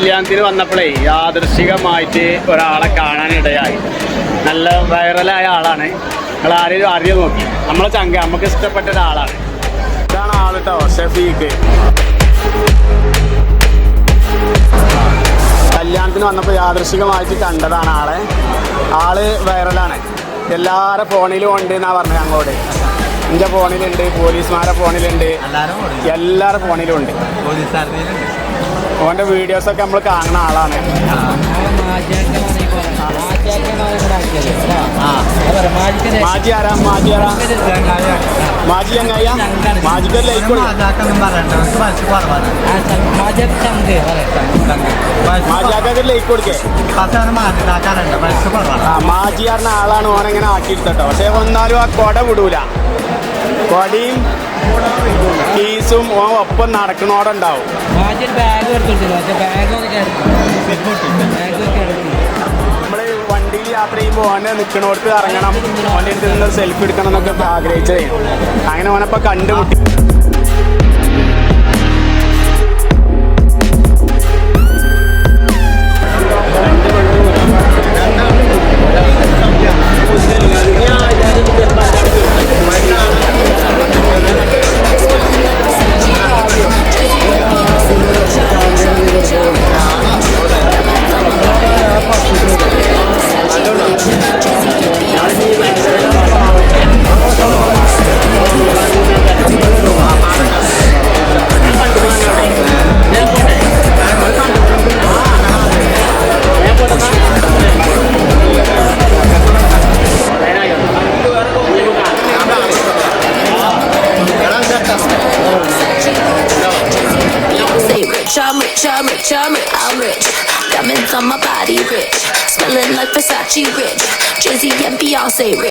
കല്യാണത്തിന് വന്നപ്പോഴേ യാദൃശികമായിട്ട് ഒരാളെ കാണാനിടയായി. നല്ല വൈറലായ ആളാണ്. നിങ്ങൾ ആരെയും അറിയാൻ നോക്കി നമ്മളെ ചങ്ക നമുക്ക് ഇഷ്ടപ്പെട്ട ഒരാളാണ്. ഇതാണ് ആൾ കേട്ടോ, ഷഫീഖ്. കല്യാണത്തിന് വന്നപ്പോൾ യാദൃശികമായിട്ട് കണ്ടതാണ് ആളെ. ആള് വൈറലാണ്. എല്ലാവരുടെ ഫോണിലും ഉണ്ട് എന്നാ പറഞ്ഞത്. അങ്ങോട്ട് എൻ്റെ ഫോണിലുണ്ട്, പോലീസുമാരുടെ ഫോണിലുണ്ട്, എല്ലാവരുടെ ഫോണിലും ഉണ്ട്. ഓൻ്റെ വീഡിയോസൊക്കെ നമ്മൾ കാണുന്ന ആളാണ്. മാജി ആരാ? മാജി ചങ്ങായ? മാജിക്ക് ലൈക്ക് മാജിയാക്കൊക്കെ ലൈക്ക് കൊടുക്കേ. മാജി പറഞ്ഞ ആളാണ് ഓനെങ്ങനെ ആക്കിയെടുത്തട്ടോ. പക്ഷെ ഒന്നാലും ആ കൊട വിടൂല. കൊടിയും കീസും ഓൻ ഒപ്പം നടക്കണോടുണ്ടാവും. നമ്മള് വണ്ടിയിൽ യാത്ര ചെയ്യുമ്പോൾ ഓനെ നിൽക്കണോടത്ത് ഇറങ്ങണം, ഓൻ്റെ അടുത്ത് നിന്ന് സെൽഫി എടുക്കണം എന്നൊക്കെ ആഗ്രഹിച്ചത്. അങ്ങനെ ഓനപ്പോൾ കണ്ടുമുട്ടി. I'm rich. Diamonds on my body rich. Smelling like Versace rich. Jay-Z and Beyonce rich.